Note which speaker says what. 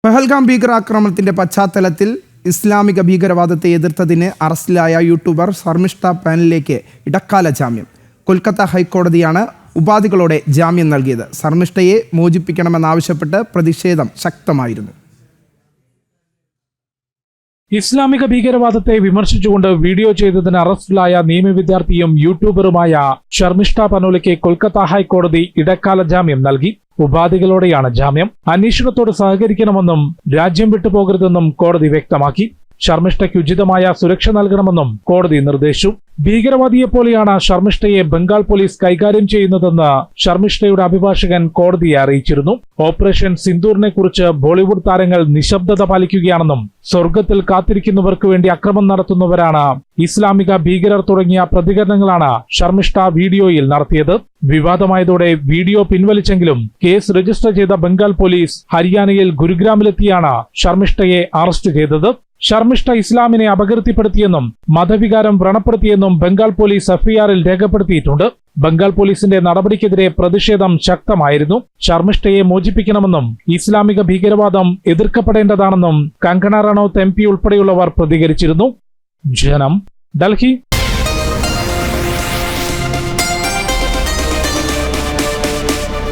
Speaker 1: പഹൽഗാം ഭീകരാക്രമണത്തിന്റെ പശ്ചാത്തലത്തിൽ ഇസ്ലാമിക ഭീകരവാദത്തെ എതിർത്തതിന് അറസ്റ്റിലായ യൂട്യൂബർ ശർമിഷ്ഠ പാനലിലേക്ക് ഇടക്കാല ജാമ്യം. കൊൽക്കത്ത ഹൈക്കോടതിയാണ് ഉപാധികളോടെ ജാമ്യം നൽകിയത്. ശർമിഷ്ഠയെ മോചിപ്പിക്കണമെന്നാവശ്യപ്പെട്ട് പ്രതിഷേധം ശക്തമായിരുന്നു.
Speaker 2: ഇസ്ലാമിക ഭീകരവാദത്തെ വിമർശിച്ചുകൊണ്ട് വീഡിയോ ചെയ്തതിന് അറസ്റ്റിലായ നിയമവിദ്യാർത്ഥിയും യൂട്യൂബറുമായ ശർമിഷ്ഠ പനോലിക്ക് കൊൽക്കത്ത ഹൈക്കോടതി ഇടക്കാല ജാമ്യം നൽകി. ഉപാധികളോടെയാണ് ജാമ്യം. അന്വേഷണത്തോട് സഹകരിക്കണമെന്നും രാജ്യം വിട്ടുപോകരുതെന്നും കോടതി വ്യക്തമാക്കി. ശർമിഷ്ഠയ്ക്ക് ഉചിതമായ സുരക്ഷ നൽകണമെന്നും കോടതി നിർദ്ദേശിച്ചു. ഭീകരവാദിയെപ്പോലെയാണ് ശർമിഷ്ഠയെ ബംഗാൾ പോലീസ് കൈകാര്യം ചെയ്യുന്നതെന്ന് ശർമിഷ്ഠയുടെ അഭിഭാഷകൻ കോടതിയെ അറിയിച്ചിരുന്നു. ഓപ്പറേഷൻ സിന്ദൂറിനെ കുറിച്ച് ബോളിവുഡ് താരങ്ങൾ നിശബ്ദത പാലിക്കുകയാണെന്നും സ്വർഗത്തിൽ കാത്തിരിക്കുന്നവർക്ക് വേണ്ടി അക്രമം നടത്തുന്നവരാണ് ഇസ്ലാമിക ഭീകരർ തുടങ്ങിയ പ്രതികരണങ്ങളാണ് ശർമിഷ്ഠ വീഡിയോയിൽ നടത്തിയത്. വിവാദമായതോടെ വീഡിയോ പിൻവലിച്ചെങ്കിലും കേസ് രജിസ്റ്റർ ചെയ്ത ബംഗാൾ പോലീസ് ഹരിയാനയിൽ ഗുരുഗ്രാമിലെത്തിയാണ് ശർമിഷ്ഠയെ അറസ്റ്റ് ചെയ്തത്. ശർമിഷ്ഠ ഇസ്ലാമിനെ അപകീർത്തിപ്പെടുത്തിയെന്നും മതവികാരം വ്രണപ്പെടുത്തിയെന്നും ബംഗാൾ പോലീസ് എഫ്ഐആറിൽ രേഖപ്പെടുത്തിയിട്ടുണ്ട്. ബംഗാൾ പോലീസിന്റെ നടപടിക്കെതിരെ പ്രതിഷേധം ശക്തമായിരുന്നു. ശർമിഷ്ഠയെ മോചിപ്പിക്കണമെന്നും ഇസ്ലാമിക ഭീകരവാദം എതിർക്കപ്പെടേണ്ടതാണെന്നും കങ്കണ റണൌത്ത് MP ഉൾപ്പെടെയുള്ളവർ പ്രതികരിച്ചിരുന്നു. ജനം, ഡൽഹി.